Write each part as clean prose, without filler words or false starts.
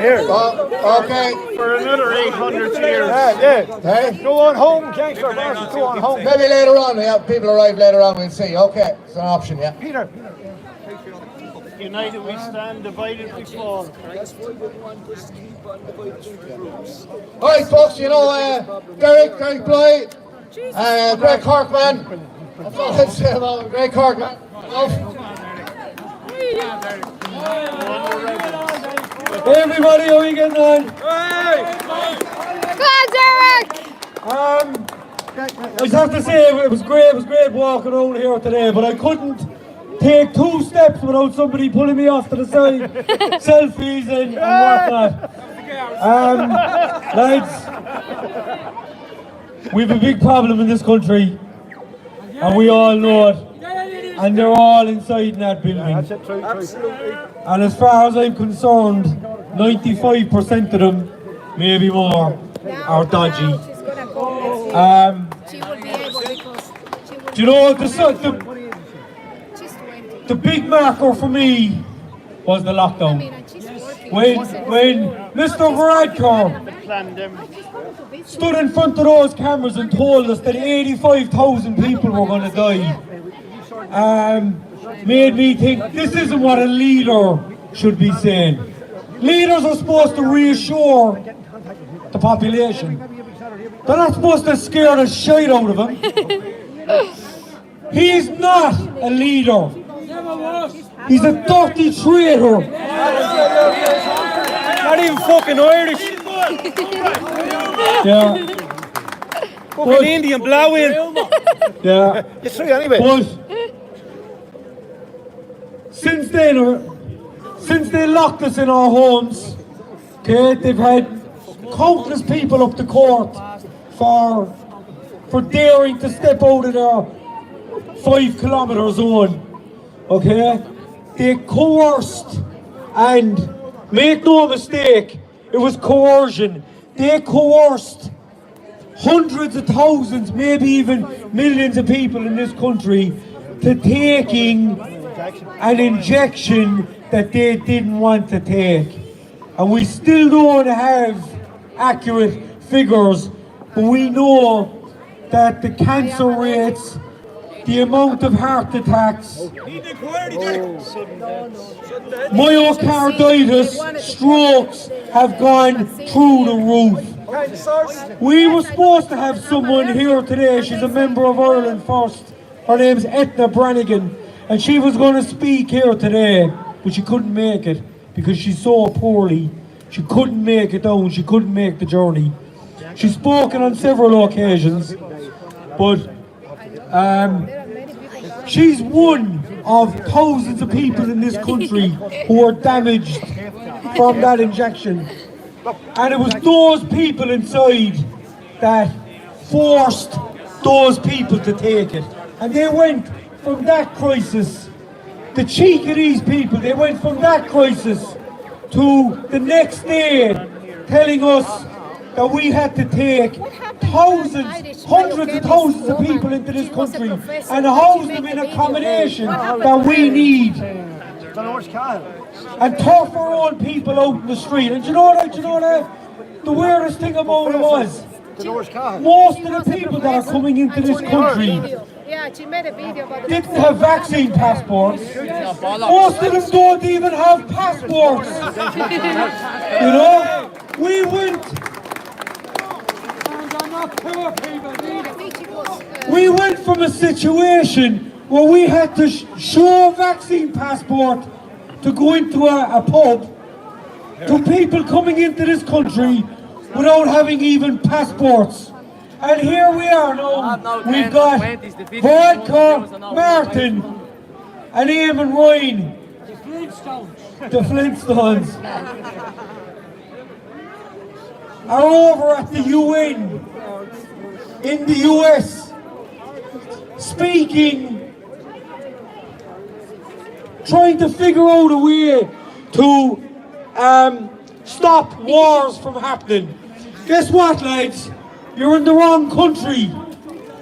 Here. Okay. For another 800 years. Hey? Go on home, gangster bosses, go on home. Maybe later on, yeah, people arrive later on, we'll see. Okay, it's an option, yeah. Peter. United we stand, divided we fall. Alright folks, you know, Derek Bly, Greg Corkman. That's all I'd say about Greg Corkman. Hey everybody, how are you getting on? Go on, Derek! I just have to say it was great walking around here today, but I couldn't take 2 steps without somebody pulling me off to the side, selfies and whatnot. Lads, we have a big problem in this country, and we all know it, and they're all inside in that building. Absolutely. And as far as I'm concerned, 95% of them, maybe more, are dodgy. Do you know, the big marker for me was the lockdown. When Mr. Varadkar stood in front of those cameras and told us that 85,000 people were going to die, made me think this isn't what a leader should be saying. Leaders are supposed to reassure the population. They're not supposed to scare the shit out of him. He's not a leader. He's a dirty traitor. Not even fucking Irish. Yeah. Fucking Indian blowing. Yeah. It's true anyway. But since they locked us in our homes, okay, they've had countless people up to court for daring to step out of their 5-kilometre zone. Okay, they coerced, and make no mistake, it was coercion. They coerced hundreds of thousands, maybe even millions of people in this country to taking an injection that they didn't want to take. And we still don't have accurate figures, but we know that the cancer rates, the amount of heart attacks, myocarditis, strokes have gone through the roof. We were supposed to have someone here today. She's a member of Ireland First. Her name's Etna Brannigan, and she was going to speak here today, but she couldn't make it because she's so poorly. She couldn't make it down. She couldn't make the journey. She's spoken on several occasions, but she's one of thousands of people in this country who are damaged from that injection. And it was those people inside that forced those people to take it. And they went from that crisis, the cheek of these people, they went from that crisis to the next day telling us that we had to take thousands, hundreds of thousands of people into this country and house them in accommodation that we need, and turf our own people out in the street. And do you know what? The weirdest thing about it was, most of the people that are coming into this country didn't have vaccine passports. Most of them don't even have passports. You know, we went from a situation where we had to show a vaccine passport to go into a pub, to people coming into this country without having even passports. And here we are now. We've got Vodka, Martin, and Eamon Ryan. The Flintstones are over at the UN in the US speaking, trying to figure out a way to stop wars from happening. Guess what, lads? You're in the wrong country.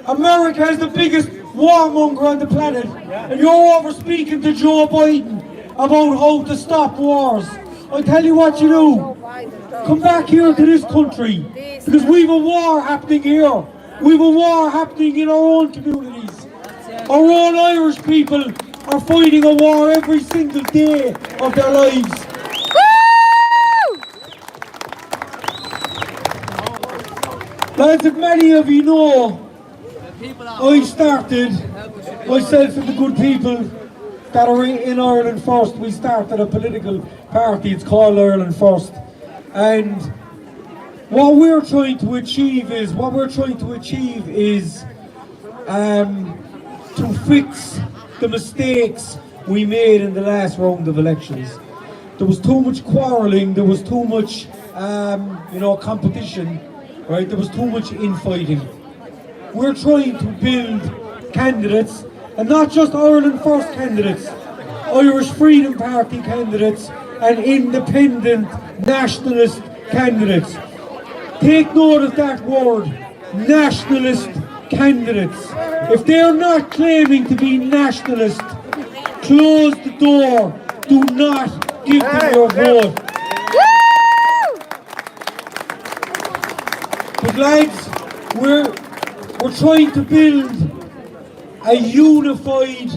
America is the biggest warmonger on the planet, and you're over speaking to Joe Biden about how to stop wars. I'll tell you what you do. come back here to this country, because we've a war happening here. We've a war happening in our own communities. Our own Irish people are fighting a war every single day of their lives. Lads, as many of you know, I started, myself and the good people that are in Ireland First, we started a political party, it's called Ireland First. And what we're trying to achieve is to fix the mistakes we made in the last round of elections. There was too much quarrelling, there was too much competition, right? There was too much infighting. We're trying to build candidates, and not just Ireland First candidates, Irish Freedom Party candidates and independent nationalist candidates. Take note of that word, nationalist candidates. If they're not claiming to be nationalist, close the door. Do not give them your vote. But lads, we're trying to build a unified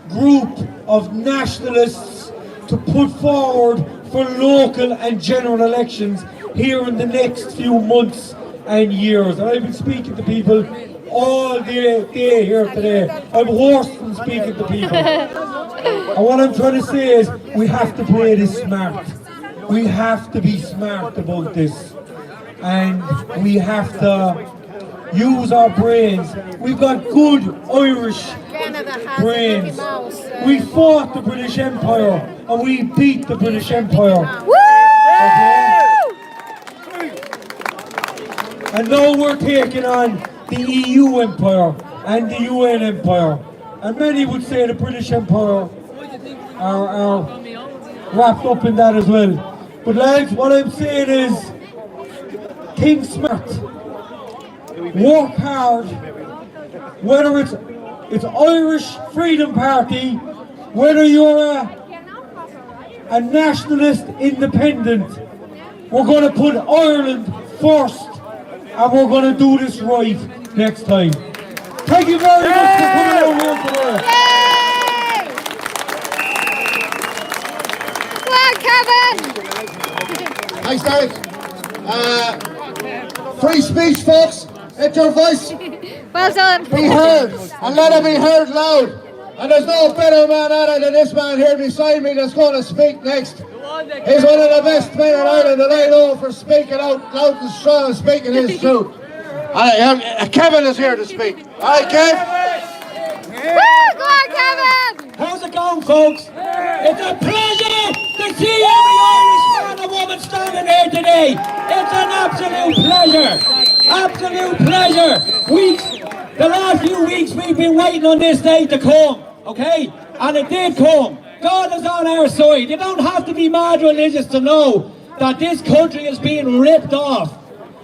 group of nationalists to put forward for local and general elections here in the next few months and years. And I've been speaking to people all day here today. I'm hoarse from speaking to people. And what I'm trying to say is, we have to play this smart. We have to be smart about this. And we have to use our brains. We've got good Irish brains. We fought the British Empire and we beat the British Empire. Okay? And now we're taking on the EU Empire and the UN Empire. And many would say the British Empire are wrapped up in that as well. But lads, what I'm saying is, think smart. Work hard. Whether it's Irish Freedom Party, whether you're a nationalist independent, we're going to put Ireland first, and we're going to do this right next time. Thank you very much for coming over here today. Come on, Kevin! Thanks, Derek. Free speech, folks. Let your voice Well done. be heard, and let it be heard loud. And there's no better man at it than this man here beside me that's going to speak next. He's one of the best men in Ireland that I know for speaking out loud and strong and speaking his truth. Kevin is here to speak. All right, Kev? Woo! Go on, Kevin! How's it going, folks? It's a pleasure to see every Irish man and woman standing here today. It's an absolute pleasure. Absolute pleasure. The last few weeks we've been waiting on this day to come, okay? And it did come. God is on our side. You don't have to be mad religious to know that this country is being ripped off.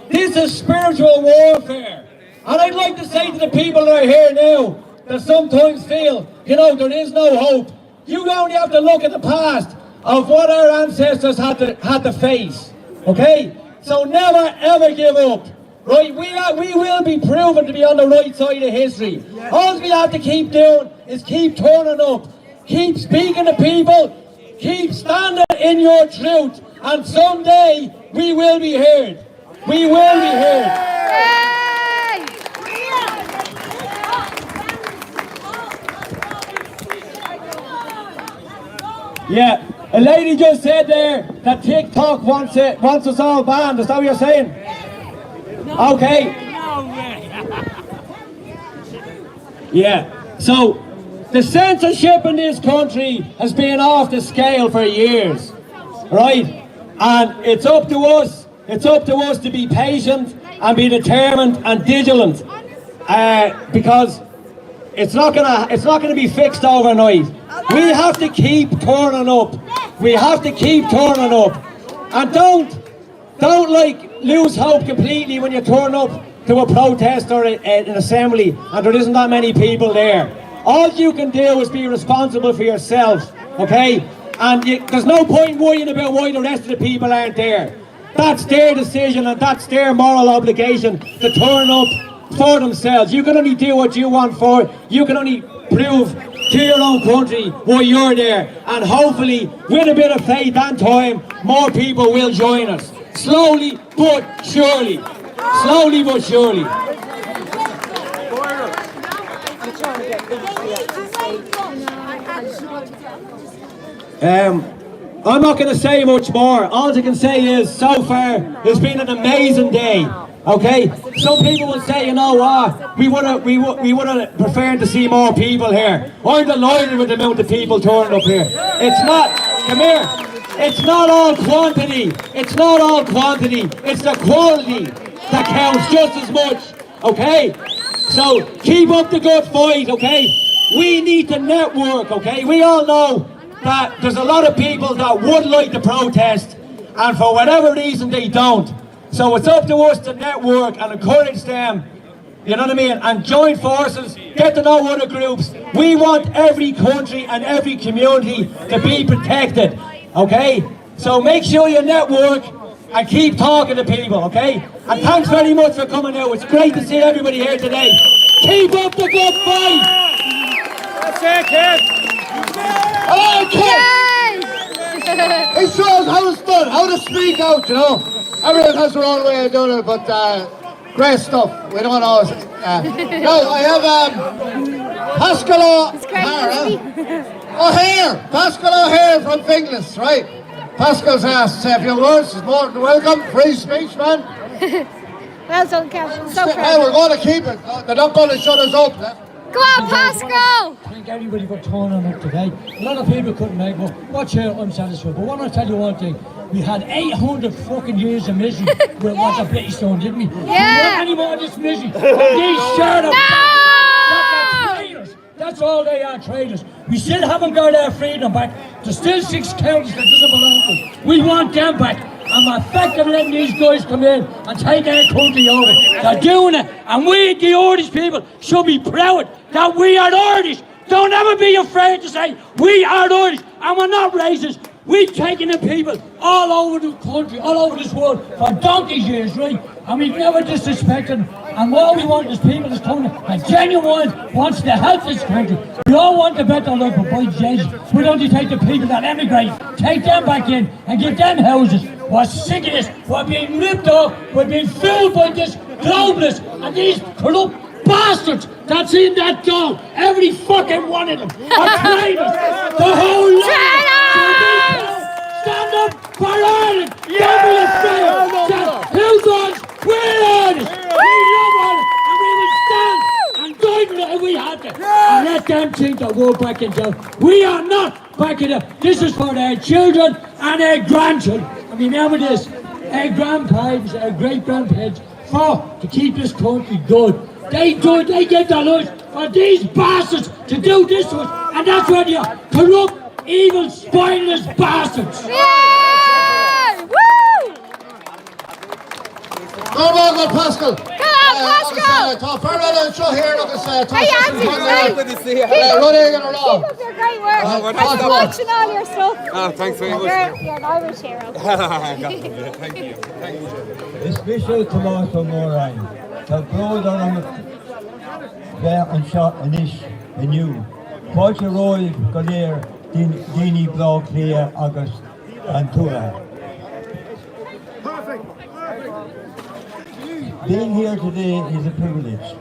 This is spiritual warfare. And I'd like to say to the people that are here now, that sometimes feel, there is no hope. You only have to look at the past of what our ancestors had to face, okay? So never ever give up, right? We will be proven to be on the right side of history. All we have to keep doing is keep turning up, keep speaking to people, keep standing in your truth, and someday we will be heard. We will be heard. Yeah, a lady just said there that TikTok wants us all banned. Is that what you're saying? Okay. Yeah, so the censorship in this country has been off the scale for years, right? And it's up to us. It's up to us to be patient and be determined and vigilant, because it's not gonna be fixed overnight. We have to keep turning up. We have to keep turning up, and don't lose hope completely when you turn up to a protest or an assembly and there isn't that many people there. All you can do is be responsible for yourself, okay? And there's no point worrying about why the rest of the people aren't there. That's their decision and that's their moral obligation to turn up for themselves. You can only do what you want for it. You can only prove to your own country why you're there. And hopefully, with a bit of faith and time, more people will join us. Slowly but surely. Slowly but surely. I'm not going to say much more. All I can say is, so far, it's been an amazing day. Okay? Some people will say, you know what, we would have preferred to see more people here. I'm delighted with the amount of people turning up here. It's not, come here, it's not all quantity. It's not all quantity. It's the quality that counts just as much. Okay? So keep up the good fight, okay? We need to network, okay? We all know that there's a lot of people that would like to protest and for whatever reason they don't. So it's up to us to network and encourage them, you know what I mean, and join forces, get to know other groups. We want every country and every community to be protected, okay? So make sure you network and keep talking to people, okay? And thanks very much for coming out. It's great to see everybody here today. Keep up the good fight! That's it, kid. Oh, it shows how it's done, how to speak out, you know. Everyone has their own way of doing it, but great stuff. We don't know. No, I have Pascal O'Hare. Pascal O'Hare from Finglas, right? Pascal's asked to say a few words. He's more than welcome. Free speech, man. Well done, Kevin. So Hey, proud. we're going to keep it. They're not going to shut us up. Go on, Pascal! Thank everybody for turning up today. A lot of people couldn't make it. Watch here, I'm satisfied. But I want to tell you one thing. We had 800 fucking years of misery with what's a British stone, didn't we? Yeah. We don't want any more of this misery. These shirt of traitors. That's all they are, traitors. We still haven't got our freedom back. There's still 6 counties that doesn't belong to us. We want them back. I'm effective letting these guys come in and take our country over. They're doing it. And we, the Irish people, should be proud that we are Irish. Don't ever be afraid to say, we are Irish and we're not racist. We've taken the people all over the country, all over this world for donkey's years, right? And we've never disrespected them. And what we want is people that's coming, a genuine wants to help this country. We all want the better life, but by Jesus, we don't take the people that emigrate, take them back in and give them houses. We're sick of this. We're being ripped off. We're being fooled by this globalists and these corrupt bastards that's in that dog. Every fucking one of them are traitors. The whole lot. Stand up for Ireland. Don't be afraid. Who's on? We're Irish. We love Ireland. And we will stand and guide them if we have to. And let them think that we're back in jail. We are not back in jail. This is for their children and their grandchildren. I mean, remember this. Our grandparents, our great-grandparents fought to keep this country good. They get their lives for these bastards to do this to us. And that's what you corrupt, evil, spineless bastards. Yeah! Woo! Go on, Pascal. Come on, Pascal! Hey, Andy, Running in a row. keep up your great work. we're Thanks not for watching all your stuff. Oh, thanks very much. You're an Irish hero. Thank you. A special tomato moraine. The broad on there and shot an ish and you. Quite a roll Galir, Dini Block here, August and Tura. Being here today is a privilege.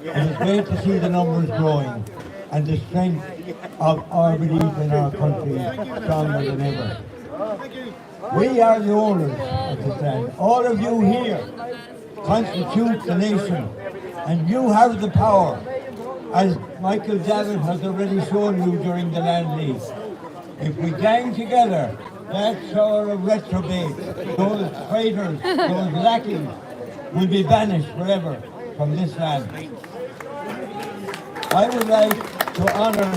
It is great to see the numbers growing and the strength of our belief in our country stronger than ever. We are the owners of this land. All of you here constitute the nation, and you have the power, as Michael David has already shown you during the land lease. If we gang together, that sort of retrobate, those traitors, those lackeys, will be banished forever from this land. I would like to honour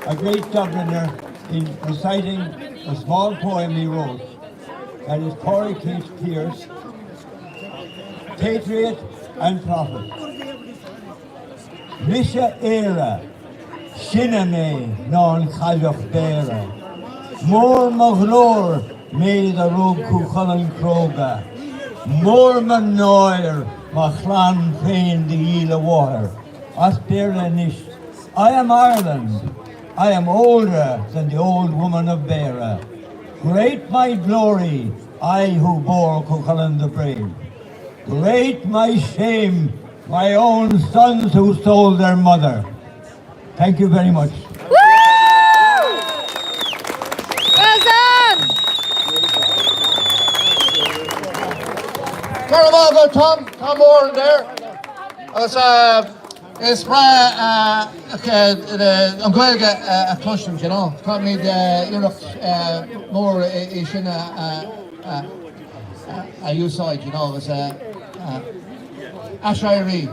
a great Dubliner in reciting a small poem he wrote. That is Corey Keith Pierce, Patriot and Prophet. Misha era, Shiname non Chajach Bera, Mor Maghlor, Made the road Cuchulainn Croga. Morman Noir, Machlan Fain the Eel of Water. Asperlanish. I am Ireland. I am older than the old woman of Beara. Great my glory, I who bore Cuchulainn the Brave. Great my shame, my own sons who stole their mother. Thank you very much. Woo! Well done! Caravago, Tom Moore there. It's I'm going to get a custom, you know. Can't need more is in a U side, you know. It's Ashiree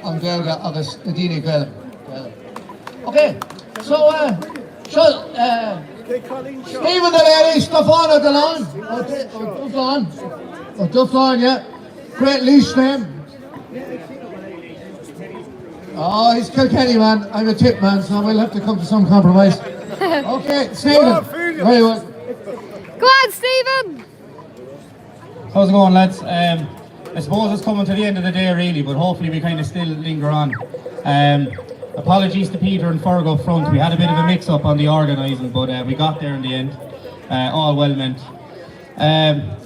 on Gelga August Nadini Bell. Okay, so Stephen the lady, stuff on at the line. Duff on, yeah. Great leash name. Oh, he's Kilkenny man. I'm a tip man, so we'll have to come to some compromise. Okay, Stephen. Very well. Go on, Stephen! How's it going, lads? I suppose it's coming to the end of the day, really, but hopefully we kind of still linger on. Apologies to Peter and Ferg up front. We had a bit of a mix-up on the organising, but we got there in the end. All well meant.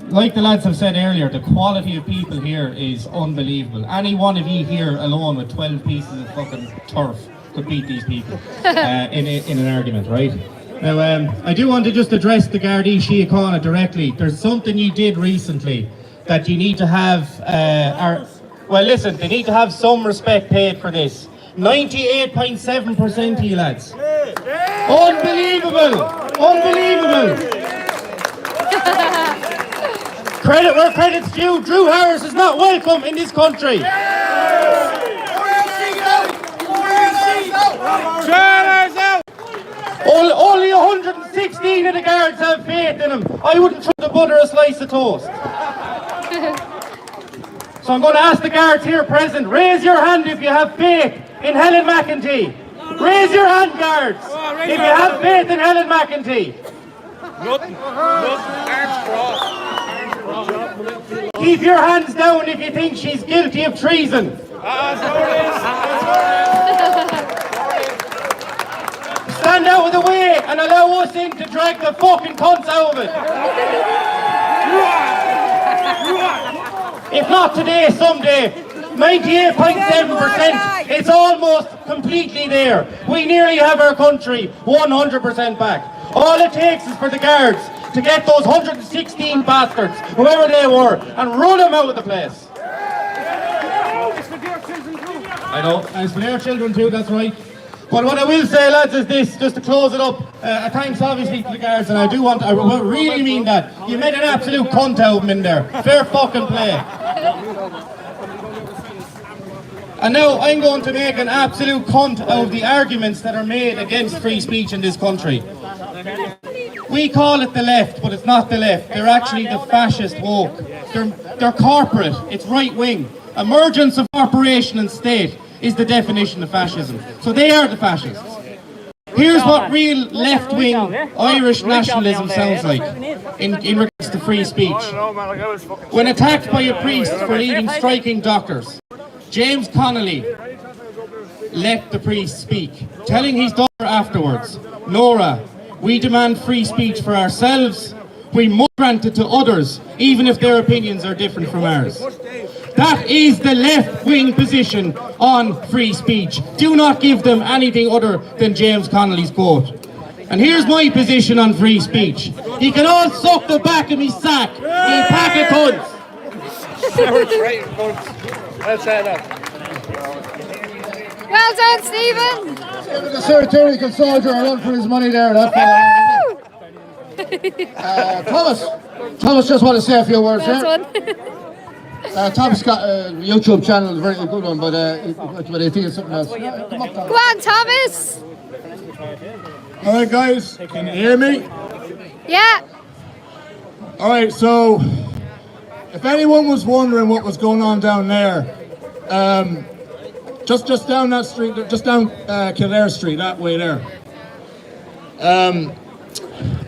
Like the lads have said earlier, the quality of people here is unbelievable. Any one of you here alone with 12 pieces of fucking turf could beat these people in an argument, right? Now, I do want to just address the Gardaí Síochána directly. There's something you did recently that you need to have, well listen, they need to have some respect paid for this. 98.7% of you lads. Unbelievable! Unbelievable! Credit where credit's due. Drew Harris is not welcome in this country. Only 116 of the guards have faith in him. I wouldn't try to butter a slice of toast. So I'm going to ask the guards here present, raise your hand if you have faith in Helen McEntee. Raise your hand, guards, if you have faith in Helen McEntee. Nothing. Arms crossed. Keep your hands down if you think she's guilty of treason. Stand out of the way and allow us in to drag the fucking cunts out of it. If not today, someday. 98.7%. It's almost completely there. We nearly have our country 100% back. All it takes is for the guards to get those 116 bastards, whoever they were, and run them out of the place. I know, and it's for their children too, that's right. But what I will say, lads, is this, just to close it up, thanks obviously to the guards, and I really mean that. You made an absolute cunt out of them in there. Fair fucking play. And now I'm going to make an absolute cunt out of the arguments that are made against free speech in this country. We call it the left, but it's not the left. They're actually the fascist woke. They're corporate, it's right wing. Emergence of corporation and state is the definition of fascism. So they are the fascists. Here's what real left-wing Irish nationalism sounds like in regards to free speech. When attacked by a priest for leading striking doctors, James Connolly let the priest speak, telling his daughter afterwards, Nora, we demand free speech for ourselves. We must grant it to others, even if their opinions are different from ours. That is the left-wing position on free speech. Do not give them anything other than James Connolly's quote. And here's my position on free speech. He can all suck the back of me sack, you pack of cunts. Well done, Stephen! The satirical soldier run for his money there. That Thomas just want to say a few words there. Thomas got a YouTube channel, a very good one, but I think it's something else. Come up, Thomas. Go on, Thomas! Alright guys, can you hear me? Yeah! Alright, so if anyone was wondering what was going on down there, just down that street, just down Kildare Street, that way there.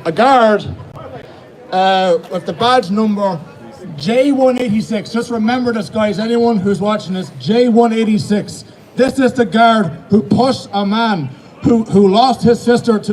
A guard with the badge number J186. Just remember this, guys, anyone who's watching this, J186. This is the guard who pushed a man who lost his sister to